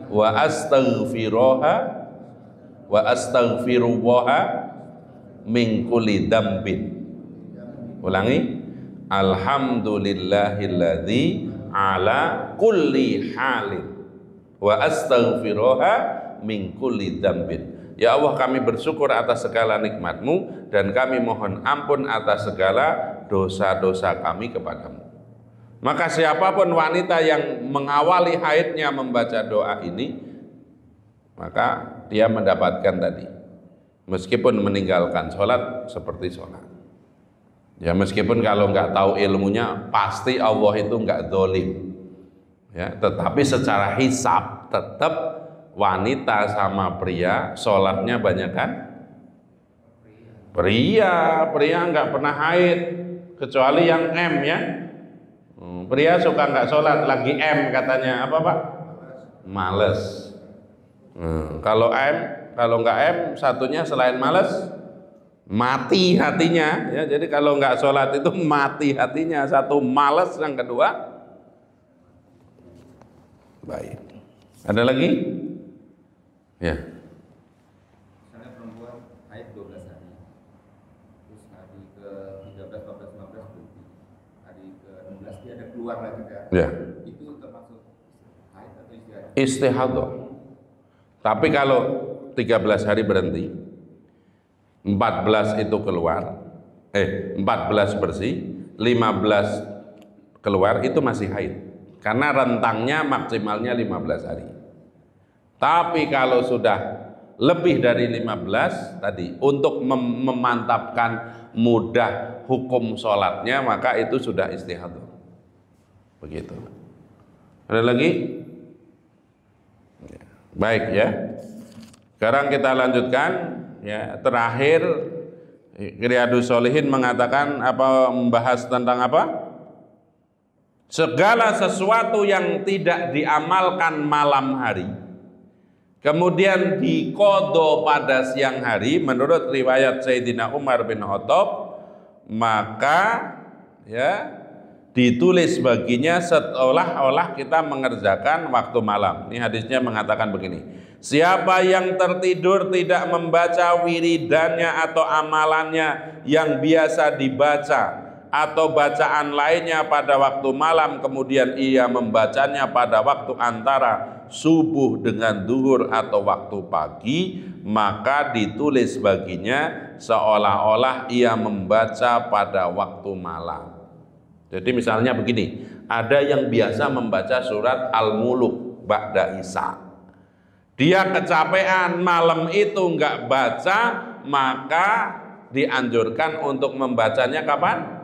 [SPEAKER 2] wa astaghfirullaha min kulli dambin. Ulangi, alhamdulillahilladzi ala kulli halin wa astaghfiruha min kulli dambin. Ya Allah, kami bersyukur atas segala nikmat-Mu dan kami mohon ampun atas segala dosa-dosa kami kepadamu. Maka siapapun wanita yang mengawali haidnya membaca doa ini, maka dia mendapatkan tadi, meskipun meninggalkan sholat seperti sholat. Ya meskipun kalau nggak tahu ilmunya, pasti Allah itu nggak dolim. Ya, tetapi secara hisab tetap wanita sama pria sholatnya banyak kan? Pria nggak pernah haid kecuali yang M ya. Pria suka nggak sholat, lagi M katanya apa Pak? Males. Kalau nggak M, satunya selain males, mati hatinya. Ya, jadi kalau nggak sholat itu mati hatinya. Satu males, yang kedua baik. Ada lagi? Ya.
[SPEAKER 3] Misalnya perempuan haid 12 hari, terus hari ke 13, 14, 15 berhenti, hari ke 16 dia ada keluar lagi kan?
[SPEAKER 2] Ya.
[SPEAKER 3] Itu termasuk haid atau istihadah?
[SPEAKER 2] Istihadah. Tapi kalau 13 hari berhenti, 14 itu keluar, 14 bersih, 15 keluar, itu masih haid. Karena rentangnya maksimalnya 15 hari. Tapi kalau sudah lebih dari 15 tadi, untuk memantapkan mudah hukum sholatnya, maka itu sudah istihadah. Begitu. Ada lagi? Baik ya. Sekarang kita lanjutkan ya. Terakhir Riyadhus Shalihin mengatakan apa, membahas tentang apa? Segala sesuatu yang tidak diamalkan malam hari kemudian diqadha pada siang hari, menurut riwayat Sayyidina Umar bin Khattab, maka ya ditulis baginya seolah-olah kita mengerjakan waktu malam. Ini hadisnya mengatakan begini: siapa yang tertidur tidak membaca wiridannya atau amalannya yang biasa dibaca atau bacaan lainnya pada waktu malam, kemudian ia membacanya pada waktu antara subuh dengan duhur atau waktu pagi, maka ditulis baginya seolah-olah ia membaca pada waktu malam. Jadi misalnya begini, ada yang biasa membaca surat Al-Muluk ba'da Isya. Dia kecapean malam itu nggak baca, maka dianjurkan untuk membacanya kapan?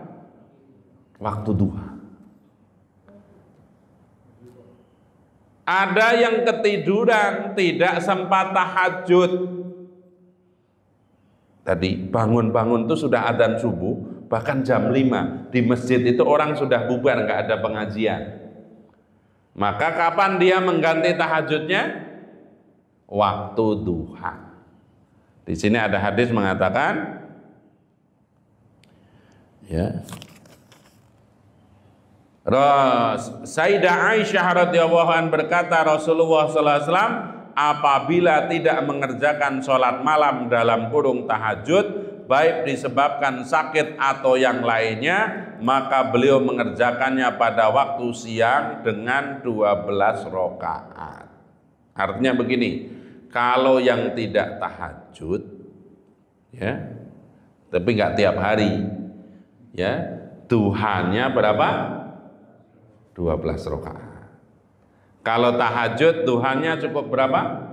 [SPEAKER 2] Waktu duha. Ada yang ketiduran, tidak sempat tahajud. Tadi bangun-bangun itu sudah adzan subuh, bahkan jam 5 di masjid itu orang sudah bubar, nggak ada pengajian. Maka kapan dia mengganti tahajudnya? Waktu duha. Di sini ada hadis mengatakan, ya, Sayyidah Aisyah radhiyallahu anha berkata, Rasulullah sallallahu alaihi wasallam apabila tidak mengerjakan sholat malam dalam kurung tahajud, baik disebabkan sakit atau yang lainnya, maka beliau mengerjakannya pada waktu siang dengan 12 rakaat. Artinya begini, kalau yang tidak tahajud, ya, tapi nggak tiap hari, ya, duhanya berapa? 12 rakaat. Kalau tahajud duhanya cukup berapa?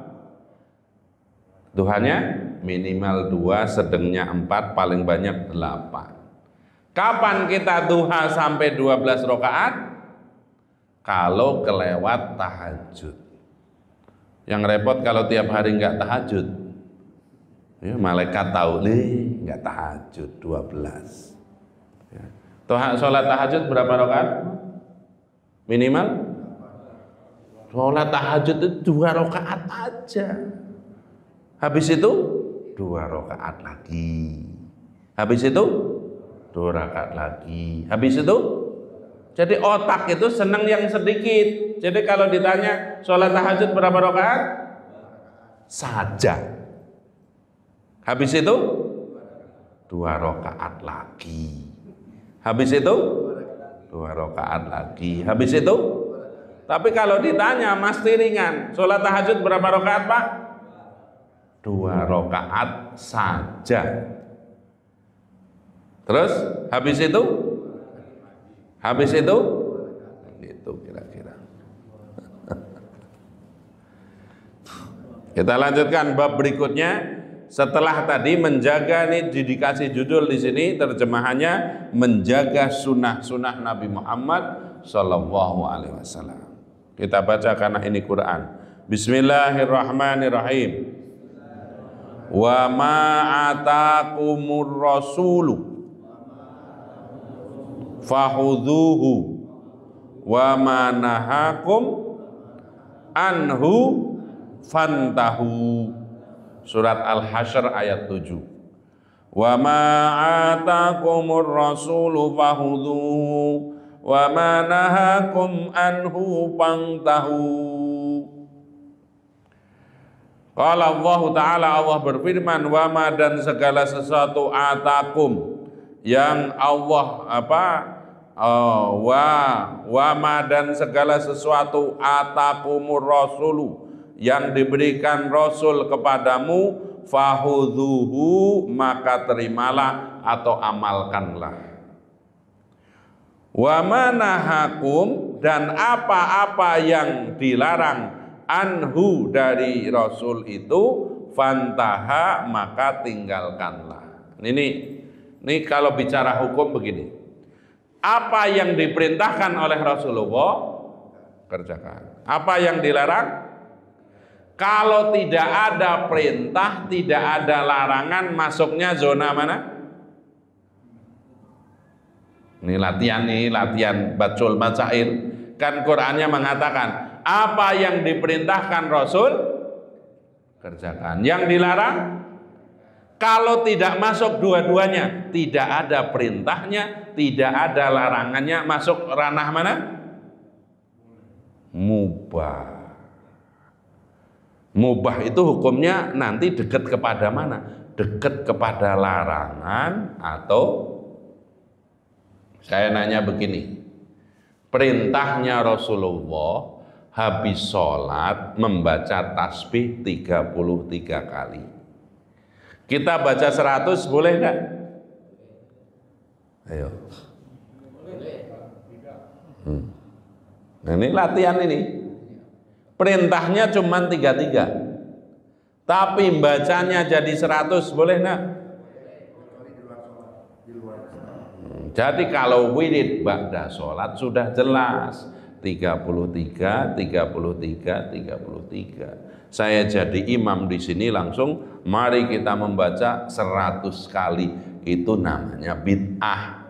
[SPEAKER 2] Duhanya minimal 2, sedengnya 4, paling banyak 8. Kapan kita duha sampai 12 rakaat? Kalau kelewat tahajud. Yang repot kalau tiap hari nggak tahajud. Ya, malaikat tahu nih nggak tahajud 12. Ya. Sholat tahajud berapa rakaat? Minimal? Sholat tahajud itu 2 rakaat aja. Habis itu 2 rakaat lagi. Habis itu 2 rakaat lagi. Habis itu, jadi otak itu senang yang sedikit. Jadi kalau ditanya sholat tahajud berapa rakaat? Saja. Habis itu 2 rakaat lagi. Habis itu 2 rakaat lagi. Habis itu, tapi kalau ditanya mesti ringan, sholat tahajud berapa rakaat Pak? 2 rakaat saja. Terus habis itu itu kira-kira. Kita lanjutkan bab berikutnya. Setelah tadi menjaga, nih dikasih judul di sini terjemahannya, menjaga sunnah-sunnah Nabi Muhammad Sallallahu Alaihi Wasallam. Kita baca karena ini Quran. Bismillahirrahmanirrahim. Wa ma atakumur rasulu fahudhuhu wa ma nahakum anhu fantahu. Surat Al-Hasyr ayat 7. Wa ma atakumur rasulu fahudhuhu wa ma nahakum anhu fantahu. Qala Allah Ta'ala, Allah berfirman, wa ma dan segala sesuatu atakum yang Allah wa ma dan segala sesuatu atakumur rasulu yang diberikan Rasul kepadamu, fahudhuhu maka terimalah atau amalkanlah. Wa manahakum dan apa-apa yang dilarang anhu dari Rasul itu, fantaha maka tinggalkanlah. Ini kalau bicara hukum begini. Apa yang diperintahkan oleh Rasulullah kerjakan. Apa yang dilarang? Kalau tidak ada perintah, tidak ada larangan, masuknya zona mana? Ini latihan bacul macair. Kan Qur'annya mengatakan, apa yang diperintahkan Rasul kerjakan. Yang dilarang, kalau tidak masuk dua-duanya, tidak ada perintahnya, tidak ada larangannya, masuk ranah mana? Mubah. Mubah itu hukumnya nanti dekat kepada mana? Dekat kepada larangan atau, saya nanya begini, perintahnya Rasulullah habis sholat membaca tasbih 33 kali. Kita baca 100 boleh enggak? Ayo. Nah, ini latihan ini. Perintahnya cuma 33. Tapi bacanya jadi 100 boleh enggak? Jadi kalau wirid ba'da sholat sudah jelas 33, 33, 33. Saya jadi imam di sini langsung mari kita membaca 100 kali itu namanya bid'ah.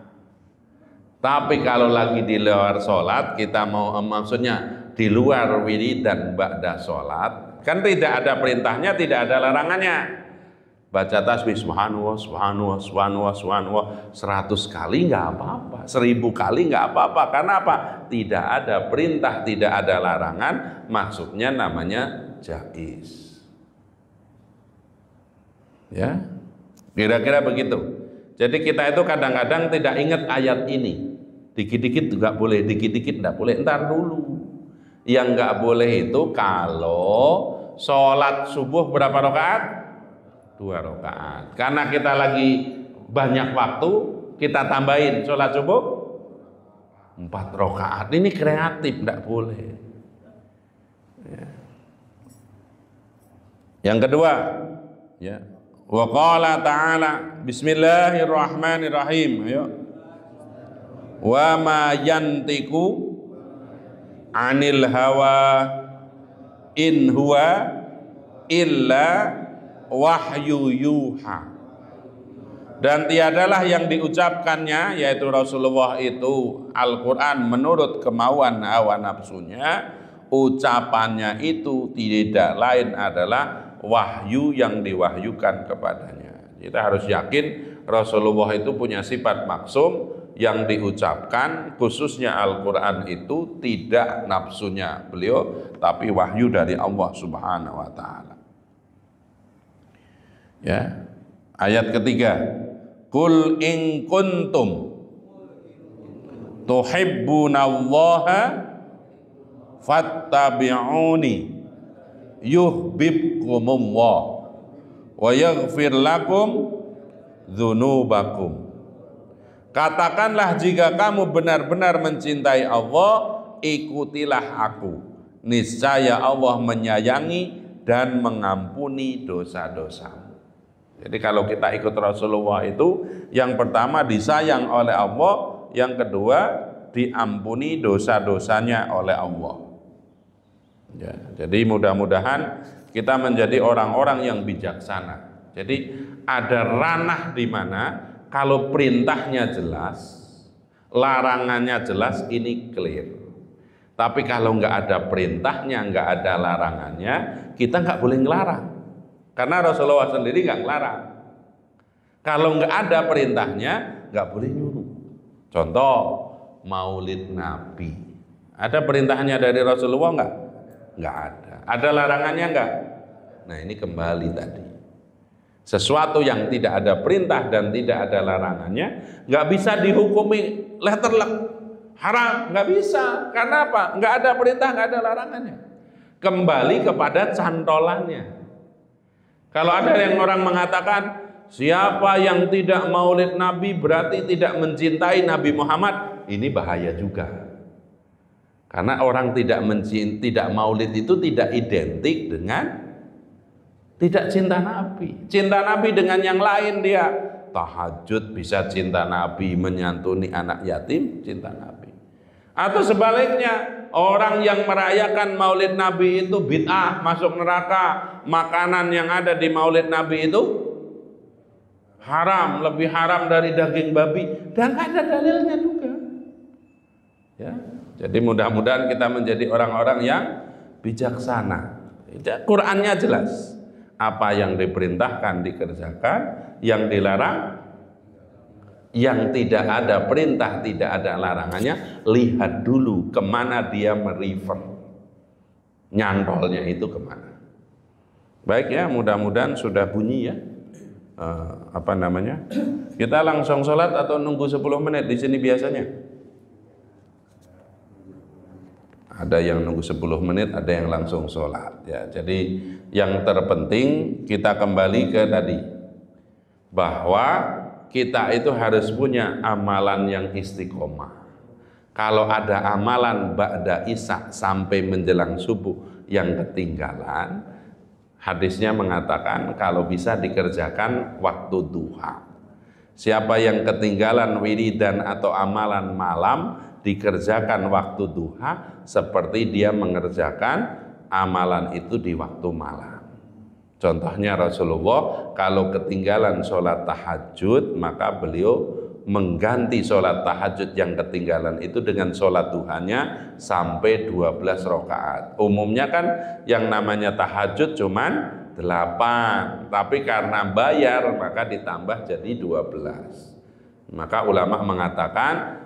[SPEAKER 2] Tapi kalau lagi di luar sholat, kita mau maksudnya di luar wiridan ba'da sholat, kan tidak ada perintahnya, tidak ada larangannya. Baca tasbih subhanallah, subhanallah, subhanallah, subhanallah 100 kali nggak apa-apa, 1000 kali nggak apa-apa. Karena apa? Tidak ada perintah, tidak ada larangan, maksudnya namanya jaiz. Ya, kira-kira begitu. Jadi kita itu kadang-kadang tidak ingat ayat ini. Dikit-dikit nggak boleh, dikit-dikit nggak boleh. Ntar dulu. Yang nggak boleh itu kalau sholat subuh berapa rakaat? 2 rakaat. Karena kita lagi banyak waktu, kita tambahin sholat subuh 4 rakaat. Ini kreatif, nggak boleh. Ya. Yang kedua, ya. Wa qala ta'ala bismillahirrahmanirrahim. Ayo. Wa ma yantiku anil hawa in huwa illa wahyu yuha. Dan tiadalah yang diucapkannya, yaitu Rasulullah itu Al-Quran menurut kemauan hawa nafsunya. Ucapannya itu tidak lain adalah wahyu yang diwahyukan kepadanya. Kita harus yakin Rasulullah itu punya sifat maksum, yang diucapkan khususnya Al-Quran itu tidak nafsunya beliau, tapi wahyu dari Allah Subhanahu wa Ta'ala. Ya, ayat ketiga, Qul in kuntum tuhibbunallaha fattabi'uni yuhibbukumullah wa yaghfir lakum dzunubakum. Katakanlah jika kamu benar-benar mencintai Allah, ikutilah aku. Niscaya Allah menyayangi dan mengampuni dosa-dosa. Jadi kalau kita ikut Rasulullah itu, yang pertama disayang oleh Allah, yang kedua diampuni dosa-dosanya oleh Allah. Ya, jadi mudah-mudahan kita menjadi orang-orang yang bijaksana. Jadi ada ranah di mana kalau perintahnya jelas, larangannya jelas, ini clear. Tapi kalau nggak ada perintahnya, nggak ada larangannya, kita nggak boleh ngelarang. Karena Rasulullah sendiri nggak ngelarang. Kalau nggak ada perintahnya, nggak boleh nyuruh. Contoh, maulid Nabi. Ada perintahnya dari Rasulullah nggak? Nggak ada. Ada larangannya nggak? Nah ini kembali tadi. Sesuatu yang tidak ada perintah dan tidak ada larangannya, nggak bisa dihukumi letterlek haram, nggak bisa. Karena apa? Nggak ada perintah, nggak ada larangannya. Kembali kepada cantolannya. Kalau ada yang orang mengatakan siapa yang tidak maulid Nabi berarti tidak mencintai Nabi Muhammad, ini bahaya juga. Karena orang tidak maulid itu tidak identik dengan tidak cinta Nabi. Cinta Nabi dengan yang lain, dia tahajud bisa cinta Nabi, menyantuni anak yatim cinta Nabi. Atau sebaliknya, orang yang merayakan maulid Nabi itu bid'ah, masuk neraka. Makanan yang ada di maulid Nabi itu haram, lebih haram dari daging babi, dan ada dalilnya juga. Ya, jadi mudah-mudahan kita menjadi orang-orang yang bijaksana. Qurannya jelas, apa yang diperintahkan dikerjakan, yang dilarang, yang tidak ada perintah, tidak ada larangannya, lihat dulu kemana dia merefer, nyantolnya itu kemana. Baik ya, mudah-mudahan sudah bunyi ya. Kita langsung sholat atau nunggu 10 menit di sini biasanya? Ada yang nunggu 10 menit, ada yang langsung sholat ya. Jadi yang terpenting kita kembali ke tadi, bahwa kita itu harus punya amalan yang istiqomah. Kalau ada amalan ba'da isya sampai menjelang subuh yang ketinggalan, hadisnya mengatakan kalau bisa dikerjakan waktu duha. Siapa yang ketinggalan wiridan atau amalan malam, dikerjakan waktu duha, seperti dia mengerjakan amalan itu di waktu malam. Contohnya Rasulullah kalau ketinggalan sholat tahajud, maka beliau mengganti sholat tahajud yang ketinggalan itu dengan sholat duhanya sampai 12 rakaat. Umumnya kan yang namanya tahajud cuman 8, tapi karena bayar maka ditambah jadi 12. Maka ulama mengatakan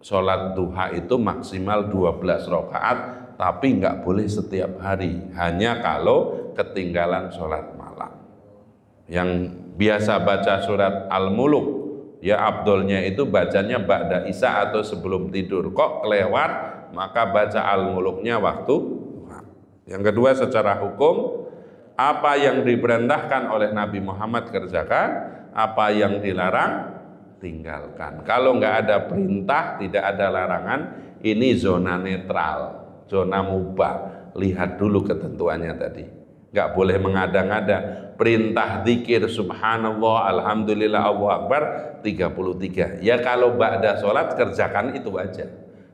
[SPEAKER 2] sholat duha itu maksimal 12 rakaat, tapi nggak boleh setiap hari, hanya kalau ketinggalan sholat malam. Yang biasa baca surat Al-Muluk, ya afdolnya itu bacanya ba'da isya atau sebelum tidur. Kok kelewat, maka baca Al-Muluknya waktu duha. Yang kedua, secara hukum, apa yang diperintahkan oleh Nabi Muhammad kerjakan, apa yang dilarang tinggalkan. Kalau nggak ada perintah, tidak ada larangan, ini zona netral, zona mubah. Lihat dulu ketentuannya tadi. Nggak boleh mengada-ngada. Perintah zikir subhanallah, alhamdulillah, Allahu akbar 33. Ya kalau ba'da sholat kerjakan itu aja.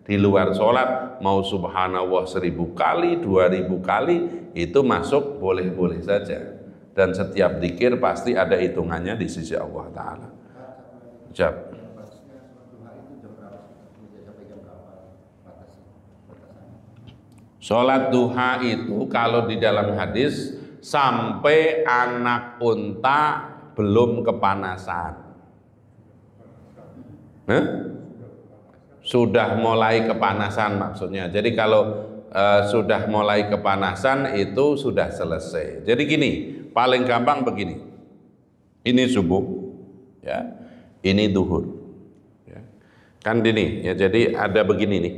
[SPEAKER 2] Di luar sholat mau subhanallah 1000 kali, 2000 kali itu masuk boleh-boleh saja. Dan setiap zikir pasti ada hitungannya di sisi Allah Ta'ala. Jawab. Sholat duha itu kalau di dalam hadis sampai anak unta belum kepanasan. Sudah mulai kepanasan maksudnya. Jadi kalau sudah mulai kepanasan itu sudah selesai. Jadi gini, paling gampang begini. Ini subuh, ya. Ini duhur. Ya. Kan ini, ya. Jadi ada begini nih.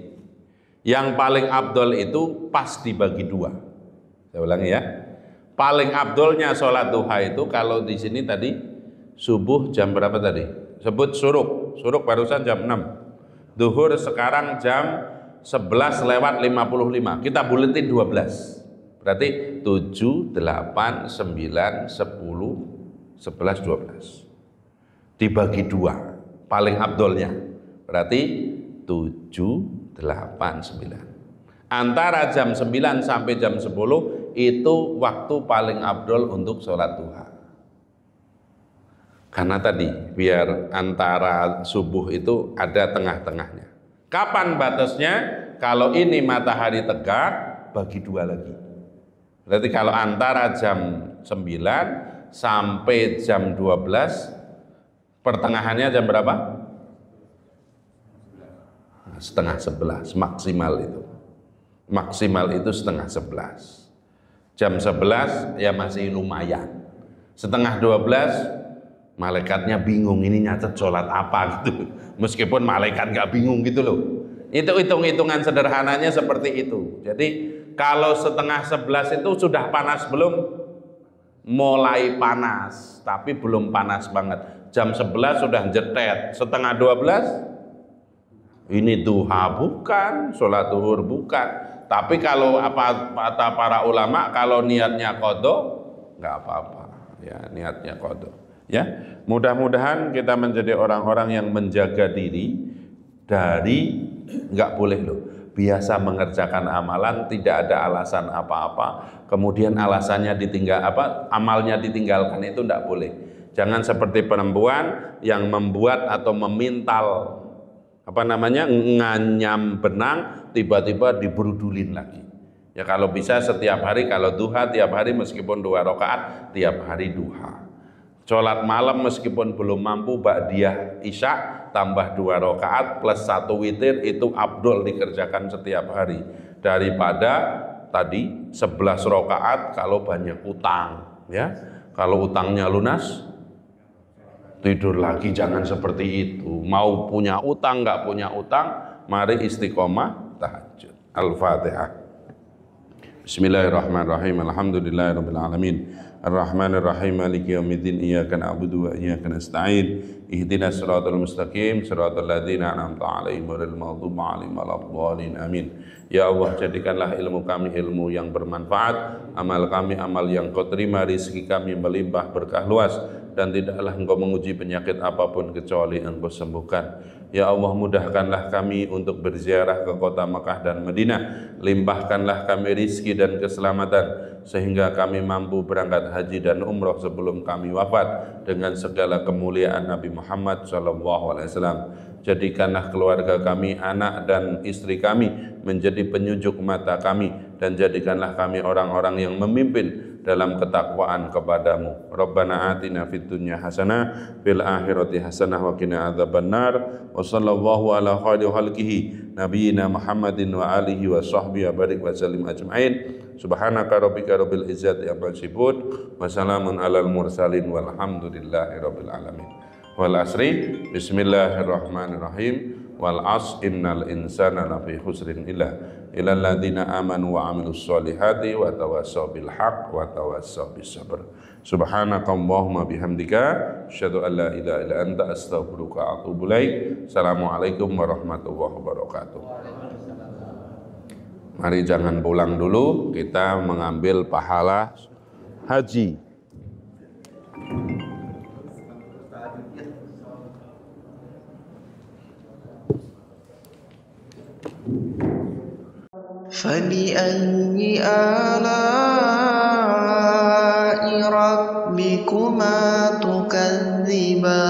[SPEAKER 2] Yang paling abdol itu pas dibagi dua. Saya ulangi ya. Paling abdolnya sholat duha itu kalau di sini tadi subuh jam berapa tadi? Sebut suruk. Suruk barusan jam 6. Duhur sekarang jam 11 lewat 55. Kita buletin 12. Berarti 7, 8, 9, 10, 11, 12. Dibagi dua. Paling abdolnya. Berarti 7, 8, 9. Antara jam 9 sampai jam 10 itu waktu paling abdol untuk sholat duha. Karena tadi biar antara subuh itu ada tengah-tengahnya. Kapan batasnya? Kalau ini matahari tegak bagi dua lagi. Berarti kalau antara jam 9 sampai jam 12 pertengahannya jam berapa? Setengah 11 maksimal itu. Maksimal itu setengah 11. Jam 11 ya masih lumayan. Setengah 12 malaikatnya bingung ini nyatet sholat apa gitu. Meskipun malaikat nggak bingung gitu loh. Itu hitung-hitungan sederhananya seperti itu. Jadi kalau setengah 11 itu sudah panas belum? Mulai panas, tapi belum panas banget. Jam 11 sudah jetet. Setengah 12 ini duha bukan, sholat duhur bukan. Tapi kalau apa kata para ulama, kalau niatnya qadha nggak apa-apa. Ya, niatnya qadha. Ya, mudah-mudahan kita menjadi orang-orang yang menjaga diri dari nggak boleh loh. Biasa mengerjakan amalan tidak ada alasan apa-apa. Kemudian alasannya amalnya ditinggalkan itu nggak boleh. Jangan seperti perempuan yang membuat atau memintal nganyam benang tiba-tiba diberudulin lagi. Ya kalau bisa setiap hari, kalau duha tiap hari meskipun 2 rakaat tiap hari duha. Sholat malam meskipun belum mampu ba'diyah isya tambah 2 rakaat plus 1 witir itu abdul dikerjakan setiap hari daripada tadi 11 rakaat kalau banyak utang, ya. Kalau utangnya lunas tidur lagi, jangan seperti itu. Mau punya utang, nggak punya utang, mari istiqomah tahajud. Al-Fatihah. Bismillahirrahmanirrahim. Alhamdulillahirabbil alamin. Ar-Rahmanir-Rahim. Maliki yaumiddin. Iyyaka na'budu wa iyyaka nasta'in. Ihdinas siratal mustaqim, siratal ladzina an'amta 'alaihim ghairil maghdubi 'alaihim waladdallin. Amin. Ya Allah, jadikanlah ilmu kami ilmu yang bermanfaat, amal kami amal yang Kau terima, rezeki kami melimpah berkah luas, dan tidaklah Engkau menguji penyakit apapun kecuali Engkau sembuhkan. Ya Allah, mudahkanlah kami untuk berziarah ke kota Mekah dan Madinah. Limpahkanlah kami rizki dan keselamatan sehingga kami mampu berangkat haji dan umroh sebelum kami wafat dengan segala kemuliaan Nabi Muhammad SAW. Jadikanlah keluarga kami, anak dan istri kami menjadi penyujuk mata kami, dan jadikanlah kami orang-orang yang memimpin dalam ketakwaan kepadamu. Rabbana atina fid dunya hasanah fil akhirati hasanah wa qina adzabannar. Wa sallallahu ala khairi khalqihi nabiyina Muhammadin wa alihi wa sahbihi wa barik wa sallim ajmain. Subhanaka rabbika rabbil izzati amma yasifun wa salamun alal mursalin walhamdulillahi rabbil alamin. Wal asri bismillahirrahmanirrahim. Wal as innal insana lafi khusrin illa ilal ladzina amanu wa amilus solihati wa tawassaw bil haqq wa tawassaw bis sabr. Subhanakallahumma bihamdika asyhadu an la ilaha illa anta astaghfiruka wa atubu ilaik. Assalamualaikum warahmatullahi wabarakatuh. Mari jangan pulang dulu, kita mengambil pahala haji.
[SPEAKER 4] فبأي آلاء ربكما تكذبان